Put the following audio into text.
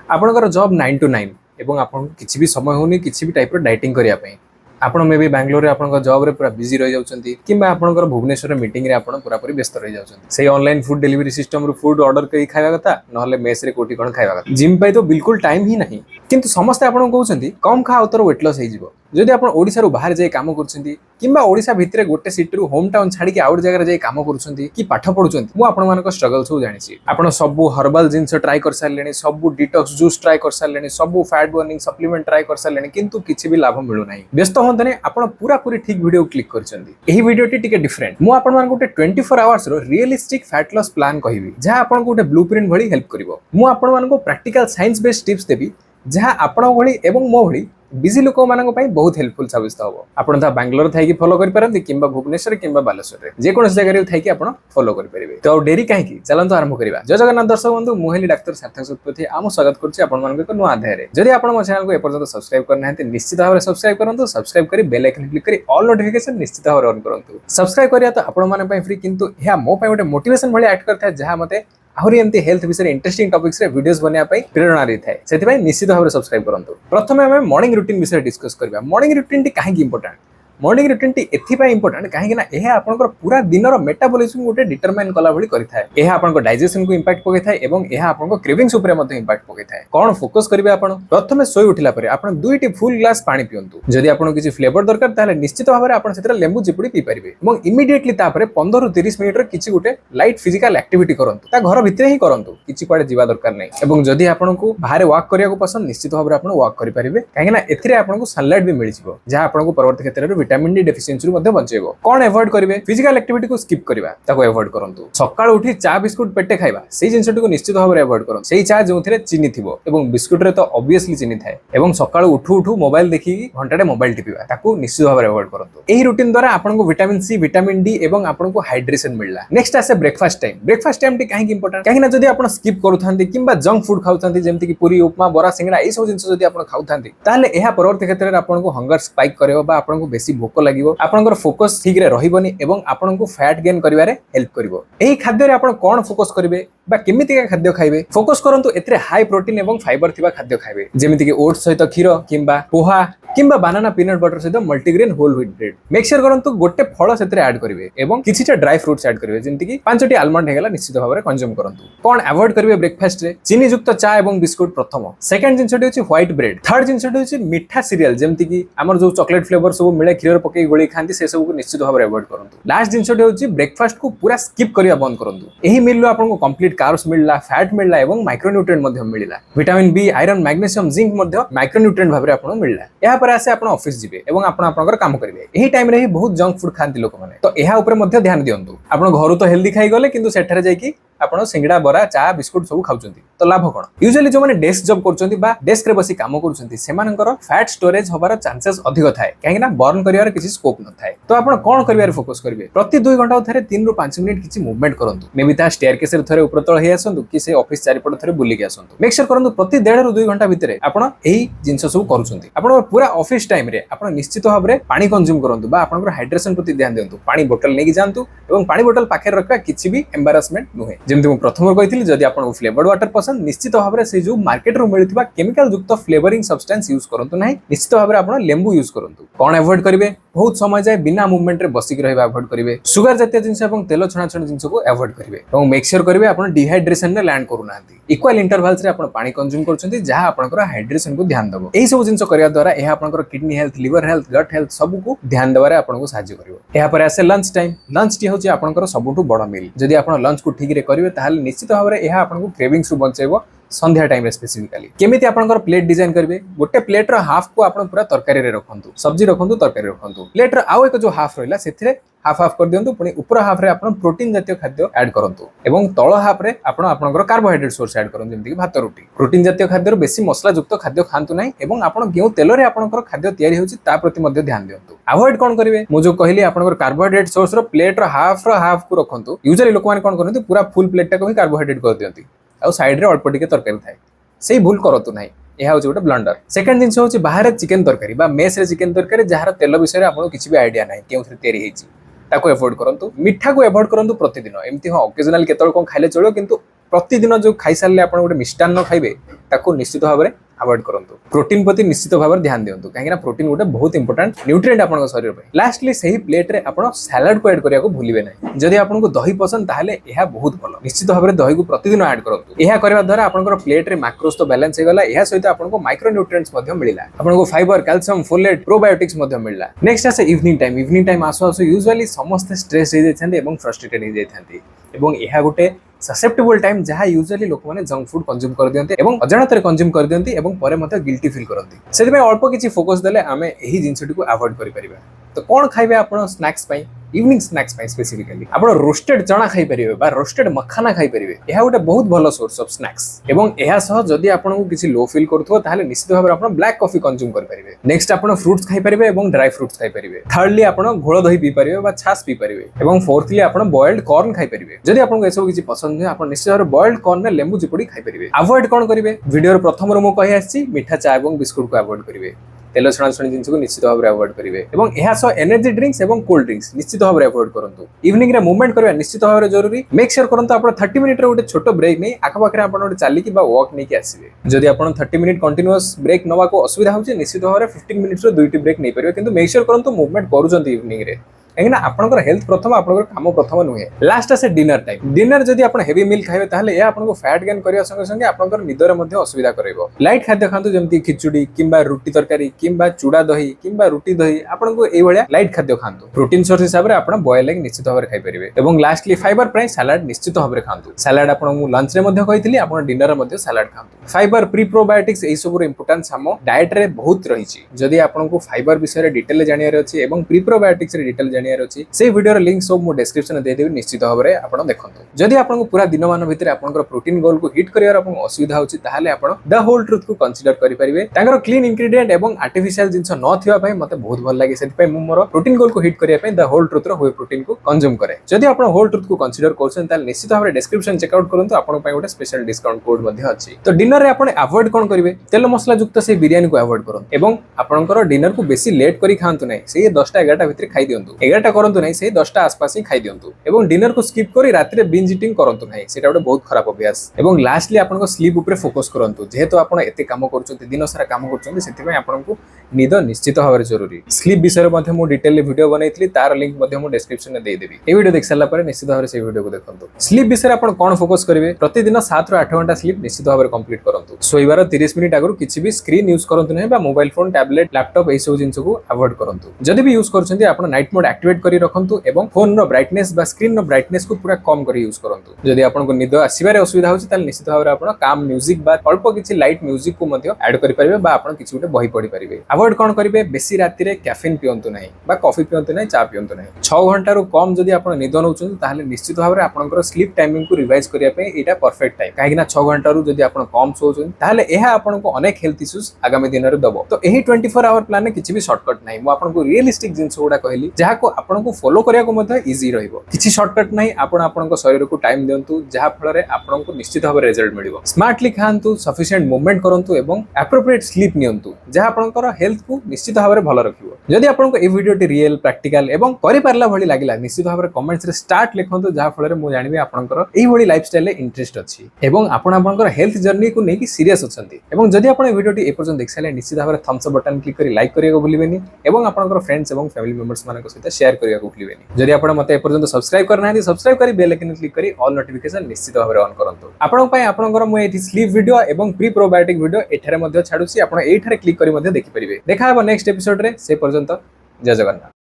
आपणकर job 9 to 9 एवं आपन किछि भी समय होनी किछि भी टाइप रो डाइटिंग करिया पई आपण मे भी बैंगलोर रे आपन जॉब रे पूरा बिजी रह जाउछंती किबा आपनकर भुवनेश्वर रे मीटिंग रे आपन पूरा पूरी व्यस्त रह जाउछंती से ऑनलाइन फूड डिलीवरी सिस्टम रो फूड ऑर्डर करी खाଇବା कथा नहले मेस रे कोठी कोन खाଇବା कथा जिम पई तो बिल्कुल टाइम ही नहीं किंतु समस्त आपन कहउछंती कम खा उतर वेट लॉस हे जिवो जदि आपन ओडिसा रो बाहर जाय काम करछंती किबा ओडिसा भितरे गोटे सिटी रो होम टाउन छाडी के आउट जगह रे जाय काम करछंती कि पाठ पढुछंती मु आपन मानको स्ट्रगल सब जानिछि आपन सबु हर्बल जिंस ट्राई कर सारलेनी सबु डिटॉक्स जूस ट्राई कर सारलेनी सबु फैट बर्निंग सप्लीमेंट ट्राई कर सारलेनी किंतु किछि भी लाभ मिलु नाही व्यस्त होंतने आपन पूरा पूरी ठीक वीडियो क्लिक करछंती एही वीडियो टिके डिफरेंट मु आपन मानको 24 आवर्स रो रियलिस्टिक फैट लॉस प्लान कहिबी जहा आपन को ब्लूप्रिंट भली हेल्प करिवो मु आपन मानको प्रैक्टिकल साइंस बेस्ड टिप्स देबी जहा आपन भली एवं मो भली बिजी लोक मानक पई बहुत हेल्पफुल साबित हो आपन ता बैंगलोर थाई कि फॉलो करि परंती किंबा भुवनेश्वर किंबा बालेश्वर रे जे कोन जगह रे थाई कि आपन फॉलो करि परिबे तो डेरी काहे कि चलन तो आरंभ करिबा जय जगन्नाथ दर्शक बंधु मुहेली डाक्टर सार्थक सुतपति आम स्वागत करछि आपन मानक एक नुआ अध्याय रे जदि आपन मो चैनल को एपर्यंत सब्सक्राइब करना है निश्चित भाव सब्सक्राइब करंतु सब्सक्राइब करी बेल आइकन क्लिक करी ऑल नोटिफिकेशन निश्चित भाव ऑन करंतु सब्सक्राइब करिया तो आपन माने पई फ्री किंतु या मो पई गोटे मोटिवेशन भली एक्ट करथा जहा मते आहुरी एमती हेल्थ विषय इंटरेस्टिंग टॉपिक्स रे वीडियोस बनिया पई प्रेरणा दै थाए सेति पई निश्चित भाव सब्सक्राइब करंतु प्रथमे हम मॉर्निंग रूटीन विषय डिस्कस करबा मॉर्निंग रूटीन टी काहे इंपोर्टेंट मॉर्निंग रूटीन टी एथि पई इंपोर्टेंट काहे कि ना एहा आपनकर पूरा दिन रो मेटाबॉलिज्म गोटे डिटरमाइन कला भली करि थाए एहा आपनकर डाइजेशन को इंपैक्ट पके थाए एवं एहा आपनकर क्रेविंग्स ऊपर मध्ये इंपैक्ट पके थाए कोन फोकस करिवे आपन प्रथमे सोई उठिला परे आपन दुईटी फुल ग्लास पानी पियंतु जदि आपन किछि फ्लेवर दरकार ताले निश्चित भाव आपन सेतरा लेंबू चिपुडी पी परिबे एवं इमीडिएटली तापरे 15 ରୁ 30 मिनिट रे किछि गोटे लाइट फिजिकल एक्टिविटी करंतु ता घर भितरे ही करंतु किछि पाडे जीवा दरकार नै एवं जदि आपन को बाहर वॉक करिया को पसंद निश्चित भाव आपन वॉक करि परिबे काहे ना एथिरे आपन को सनलाइट भी मिलि जिवो जहा आपन को परवर्ती क्षेत्र रे विटामिन डी डेफिशिएंसी बचेबो कौन एवॉइड करिवे फिजिकल एक्टिविटी को स्किप करबा ताको एवॉइड करंतु सकाळ उठी चा बिस्कुट पेटे खाइबा सेही जिंसटी को निश्चित भाव एवॉइड करन सेही चा जोथिरे चीनी थिबो एवं बिस्कुट रे तो ऑब्वियसली चीनी थाए एवं सकाळ उठू उठू मोबाइल देखि घंटाडे मोबाइल टिपिबा ताको निश्चित भाव एवॉइड करंतु एही रूटीन द्वारा आपन को विटामिन सी विटामिन डी एवं आपन को हाइड्रेशन मिलला नेक्स्ट आसे ब्रेकफास्ट टाइम टी काहे इंपोर्टेंट काहे ना जदी आपन स्किप करूथांती किंबा जंक फूड खाउथांती जेमति कि पूरी उपमा बरा सिंगड़ा ए सब जिंस जदी आपन खाउथांती ताले एहा परवर्ती क्षेत्र रे आपन को हंगर स्पाइक करबो बा आपन को बेसी भोक लागिवो आपनकर फोकस ठीक रे रहिबनी एवं आपन को फैट गेन करिवारे हेल्प करिवो एही खाद्य रे आपन कोन फोकस करिवे बा केमिति का खाद्य खाइबे फोकस करंतु एतरे हाई प्रोटीन एवं फाइबर थिबा खाद्य खाइबे जेमिति कि ओट्स सहित खीर किंबा पोहा किंबा बनाना पीनट बटर सहित multigrain whole wheat bread make sure करंतु गोटे फळ सेतरे ऐड करिवे एवं किछिटा ड्राई फ्रूट्स ऐड करिवे जेमिति कि 5टी आलमंड हेगला निश्चित भाव रे कंज्यूम करंतु कोन अवॉइड करिवे ब्रेकफास्ट रे चीनी युक्त चा एवं बिस्कुट प्रथम सेकंड जिंसटी होछि व्हाइट ब्रेड थर्ड जिंसटी होछि मीठा सीरियल जेमिति कि हमर जो चॉकलेट फ्लेवर सब मिले खीर पके गोली खांती से सब को निश्चित भाव रे अवॉइड करंतु लास्ट जिंसटी होछि ब्रेकफास्ट को पूरा स्किप करिया बंद करंतु एही मिल लो आपन को कंप्लीट कार्ब्स मिलला फैट मिलला एवं माइक्रोन्यूट्रिएंट मध्ये मिलला vitamin B iron magnesium zinc मध्ये माइक्रोन्यूट्रिएंट भाबरे आपन मिलला एहा पर आसे आपन ऑफिस जिवे एवं आपन आपनकर काम करिवे एही टाइम रे ही बहुत जंक फूड खांती लोक माने तो एहा ऊपर मध्ये ध्यान दियंतु आपन घरु तो हेल्दी खाई गले किंतु सेठारे जाई कि आपण सिंगड़ा बरा चा बिस्कुट सब खाउचंती तो लाभ कोन यूजुअली जो माने डेस्क जॉब करचंती बा डेस्क रे बसी काम करचंती सेमानकर फैट स्टोरेज होबार चांसेस अधिक थाए काहे ना बर्न करिवार किछि स्कोप न थाए तो आपण कोन करिवार फोकस करिवे प्रति 2 घंटा थरे 3 ରୁ 5 मिनिट किछि मूवमेंट करंतु मे बी ता स्टेयरकेस रे थरे ऊपर तळ हे आसंतु कि से ऑफिस चारिपट थरे बुली के आसंतु मेक श्योर करंतु प्रति 1.5 ରୁ 2 घंटा भितरे आपण एही जिंस सब करूचंती आपण पूरा ऑफिस टाइम रे आपण निश्चित भाव रे पानी कंज्यूम करंतु बा आपनकर हाइड्रेशन प्रति ध्यान देंतु पानी बोतल नेकी जानतु एवं पानी बोतल पाखे रखबा किछि भी एम्बारासमेंट नुहे जेमति मु प्रथम कहितली जदि आपन फ्लेवर्ड वाटर पसंद निश्चित भाव रे से जो मार्केट रो मिलथिबा केमिकल युक्त फ्लेवरिंग सब्सटेंस यूज करंतु नाही निश्चित भाव रे आपन लेंबू यूज करंतु कोन अवॉइड करिवे बहुत समय जाय बिना मूवमेंट रे बसिक रहबा अवॉइड करिवे शुगर जातीय जिंस एवं तेल छणा छण जिंस को अवॉइड करिवे एवं मेक श्योर करिवे आपन डिहाइड्रेशन रे लैंड करू नांती इक्वल इंटरवल्स रे आपन पानी कंज्यूम करछंती जहां आपनकर हाइड्रेशन को ध्यान दबो एही सब जिंस करिया द्वारा एहा आपनकर kidney health liver health gut health सब को ध्यान देबारे आपन को सहायता करिवो एहा पर आसे लंच टाइम लंच टी होची आपनकर सबुटु बड़ मील जदि आपन लंच को ठीक रे करिवे ताहाले निश्चित भाव रे एहा आपन को क्रेविंग्स रु बंचेबो संध्या टाइम रे स्पेसिफिकली केमिति आपनकर प्लेट डिजाइन करिवे गोटे प्लेट रो हाफ को आपन पूरा तरकारी रे रखंतु सब्जी रखंतु तरकारी रखंतु प्लेट रो आउ एक जो हाफ रहला सेथिरे हाफ हाफ कर दियंतु पुनी ऊपर हाफ रे आपन प्रोटीन जातीय खाद्य ऐड करंतु एवं तळ हाफ रे आपन आपनकर कार्बोहाइड्रेट सोर्स ऐड करंतु जेमति कि भात रोटी प्रोटीन जातीय खाद्य रो बेसी मसला युक्त खाद्य खांतु नाही एवं आपन गेउ तेल रे आपनकर खाद्य तयारी होची ता प्रति मध्ये ध्यान दियंतु अवॉइड कोन करिवे मु जो कहली आपनकर कार्बोहाइड्रेट सोर्स रो प्लेट रो हाफ को रखंतु यूजुअली लोक माने कोन करंतु पूरा फुल प्लेट टा को ही कार्बोहाइड्रेट कर दियंती आ साइड रे अल्प टिके तरकारी थाए सेही भूल करतु नाही एहा होची गोटे ब्लंडर सेकंड जिंस होची बाहर चिकन तरकारी बा मेस रे चिकन तरकारी जहार तेल विषय रे आपन किछि भी आईडिया नाही केउथरे तयारी हेची ताको अवॉइड करंतु मिठा को अवॉइड करंतु प्रतिदिन एमती हो ओकेजनल केतल कोन खाइले चलो किंतु प्रतिदिन जो खाई सारे आप गोटे मिष्टान्न खाइबे ताको निश्चित भाव में अवॉइड करंतु। प्रोटीन प्रति निश्चित भाव में ध्यान दियंतु कहीं प्रोटीन गोटे बहुत इंपोर्टेंट न्यूट्रिएंट आपन शरीर पे। लास्टली सही प्लेट रे आपण सलाड को ऐड करिया को भूलिबे नै। जदि आपन को दही पसंद ताहले एहा बहुत भलो। निश्चित भाव में दही को प्रतिदिन ऐड करंतु। एहा करबा द्वारा आपनकर प्लेट रे मैक्रोस तो बैलेंस हे गला। एहा सहित आपन को माइक्रो न्यूट्रिएंट्स मध्ये मिलिला। आपन को फाइबर कैल्शियम फोलेट प्रोबायोटिक्स मध्ये मिलिला। नेक्स्ट आसे इवनिंग टाइम आसो आसो यूजुअली समस्त स्ट्रेस हे जायछन्ते एवं फ्रस्ट्रेटेड हे जायथान्ते एवं एहा गोटे ससेप्टेबल टाइम जहाँ यूजुअली लोक मैंने जंक फूड कंज्यूम कर दियंते एवं अजाणत कंज्यूम कर दियंती एवं परे मते गिल्टी फील करंती। सेति में अल्प किछि फोकस देले आमे एही जिंसटी को अवॉइड करि परिबा। तो कोन खाइबे आपण स्नैक्स पई इवनिंग स्नैक्स पई स्पेसिफिकली आपण रोस्टेड चना खाइ परिबे बा रोस्टेड मखाना खाइ परिबे। एहा गोटे बहुत भलो सोर्स ऑफ स्नैक्स एवं एहा सह जदि आपण को किछि लो फील करथो ताहाले निश्चित भाबरे आपण ब्लैक कॉफी कंज्यूम कर परिबे। नेक्स्ट आपण फ्रूट्स खाइ परिबे एवं ड्राई फ्रूट्स खाइ परिबे। थर्डली आपण घोळ दही पी परिबे बा छास पी परिबे एवं फोर्थली आपण बॉइल्ड कॉर्न खाइ परिबे। जदि आपण को एसो किछि पसंद नै आपण निश्चित भाबरे बॉइल्ड कॉर्न में लेंबू चिपुडी खाइ परिबे। अवॉइड कोन करिवे वीडियो प्रथम रो मो कहि आछि मीठा चा एवं बिस्कुट को अवॉइड करिवे। तेल छणा छणी जिंस को निश्चित भाव में अवॉइड करिवे एवं एहा सो एनर्जी ड्रिंक्स एवं कोल्ड ड्रिंक्स निश्चित भाव में अवॉइड करंतु। इवनिंग रे मूवमेंट करबा निश्चित भाव में जरूरी। मेक श्योर करंतु आपण 30 मिनिट रे गोटे छोटो ब्रेक नै आखा पाखरे आपण गोटे चाली कि बा वॉक नै कि आसीबे। जदि आपण 30 मिनिट कंटीन्यूअस ब्रेक नवा को असुविधा होचे निश्चित भाव में 15 मिनिट रो दुईटी ब्रेक नै परिबे किंतु मेक श्योर करंतु मूवमेंट करूचंती इवनिंग रे कहीं आपनकर हेल्थ प्रथम आपनकर काम प्रथम नुहे। लास्ट आसे डिनर टाइम। डिनर जदि आपण हेवी मील खाइबे ताहले ए आपनको फैट गेन करिया संगे संगे आपनकर निदर मध्ये असुविधा करैबो। लाइट खाद्य खांतु जेमति खिचुडी किंबा रोटी तरकारी किंबा चूड़ा दही किंबा रोटी दही आपनको ए भलिया लाइट खाद्य खांतु। प्रोटीन सोर्स हिसाब रे आपण बॉयल एग निश्चित भाव रे खाइ परिबे एवं लास्टली फाइबर प्राइ सलाड निश्चित भाव रे खांतु। सलाड आपण मु लंच रे मध्ये कहितली आपण डिनर रे मध्ये सलाड खांतु। फाइबर प्री प्रोबायोटिक्स एई सब रो इंपोर्टेंस हम डाइट रे बहुत रहिछि। जदि आपनको फाइबर विषय रे डिटेल जानिया रे अछि एवं प्री प्रोबायोटिक्स रे डिटेल जानिया रे अछि से वीडियो लिंक सब मो डिस्क्रिप्शन दे देबी निश्चित भाव में आपण देखंतु। जदि आपन पूरा दिन मान भितर आपनकर प्रोटीन गोल को हिट करियार आपन असुविधा होछि ताहाले आपण द होल ट्रुथ को कंसीडर करि परिबे। तांगर क्लीन इंग्रेडिएंट एवं आर्टिफिशियल जिंस न थिबा पय मते बहुत भल लागे सेति पय मु मोर प्रोटीन गोल को हिट करिया पय द होल ट्रुथ रो होय प्रोटीन को कंज्यूम करे। जदि आपण होल ट्रुथ को कंसीडर करछन ताले निश्चित भाव में डिस्क्रिप्शन चेक आउट करंतु आपण पय गोटे स्पेशल डिस्काउंट कोड मध्ये अछि। तो डिनर रे आपण अवॉइड कोन करिवे तेल मसला युक्त से बिरयानी को अवॉइड करंतु एवं आपनकर डिनर को बेसी लेट करी खांतु नै। से 10टा 11टा भितर खाइ दियंतु। 11टा करंतु नै से 10टा आसपास ही खाइ दियंतु एवं डिनर को स्किप करी रात्रि बिंज ईटिंग करंतु नै। सेटा गोटे बहुत खराब अभ्यास एवं लास्टली आपन को स्लीप ऊपर फोकस करंतु। जेहेतु आपण एते काम करछन्ते दिन सारा काम करछन्ते सेति पय आपन को निद निश्चित भाव में जरूरी। स्लीप विषय मध्ये मु डिटेल वीडियो बनाइतली तार लिंक मध्ये मु डिस्क्रिप्शन में दे देबी। ए वीडियो देख सारला परे निश्चित भाव में से वीडियो को देखंतु। स्लीप विषय आपन कोन फोकस करिवे प्रतिदिन 7 ରୁ 8 घंटा स्लीप निश्चित भाव में कंप्लीट करंतु। सोइबार 30 मिनिट आगु किछि भी स्क्रीन यूज करंतु नै बा मोबाइल फोन टैबलेट लैपटॉप ए सब जिंस को अवॉइड करंतु। जदि भी यूज करछन्ते आपन नाइट मोड एक्टिवेट करी रखंतु एवं फोन रो ब्राइटनेस बा स्क्रीन रो ब्राइटनेस को पूरा कम करी यूज करंतु। जदि आपन को निद आसीबारे असुविधा होछि ताल निश्चित भाव में आपन काम म्यूजिक बा अल्प किछि लाइट म्यूजिक को मध्ये ऐड करि परिबे बा आपन किछि गोटे बही पढि परिबे। अवॉइड कोन करिवे बेसी राति रे कैफीन पियंतु नै बा कॉफी पियंतु नै चा पियंतु नै। 6 घंटा रो कम जदि आपन निद नउछन ताहाले निश्चित भाव में आपनकर स्लीप टाइमिंग को रिवाइज करिया पे एटा परफेक्ट टाइम काहे कि ना 6 घंटा रो जदि आपन कम सोचन ताहाले एहा आपन को अनेक हेल्थ इश्यूज आगामी दिन रे दबो। तो एही 24 आवर प्लान में किछि भी शॉर्टकट नै। मु आपन को रियलिस्टिक जिंस गोडा कहली जहा को आपन को फॉलो करिया को मध्ये इजी रहइबो। किछि शॉर्टकट नै आपण आपन को शरीर को टाइम दियंतु जहा फल रे आपन को निश्चित भाव में रिजल्ट मिलिबो। स्मार्टली खांतु सफिशिएंट मूवमेंट करंतु एवं एप्रोप्रिएट स्लीप नियंतु जहा आपनकर हेल्थ को निश्चित भाव में भलो रखिबो। जदि आपन को ए वीडियोटी रियल प्रैक्टिकल एवं करि पारला भली लागिला निश्चित भाव में कमेंट्स रे स्टार्ट लिखंतु जहा फल रे मु जानिबे आपनकर एही भली लाइफस्टाइल रे इंटरेस्ट अछि एवं आपण आपनकर हेल्थ जर्नी को नेकी सीरियस अछंती। एवं जदि आपण ए वीडियोटी ए पर्यंत देख साले निश्चित भाव में थम्स अप बटन क्लिक करी लाइक करिया को भूलिबेनी एवं आपनकर फ्रेंड्स एवं फैमिली मेंबर्स मानक सहित शेयर करिया को भूलिबेनी। जदि आपण मते ए पर्यंत सब्सक्राइब करना है सब्सक्राइब करी बेल आइकन क्लिक करी ऑल नोटिफिकेशन निश्चित भाव में ऑन करंतु। आपण पय आपनकर मु एठी स्लीप वीडियो एवं प्री प्रोबायोटिक वीडियो एठारे मध्ये छाडुसी आपण एठारे क्लिक करी मध्ये देखि परिबे। देखा हबो नेक्स्ट एपिसोड रे। से पर्यंत जय जगन्नाथ।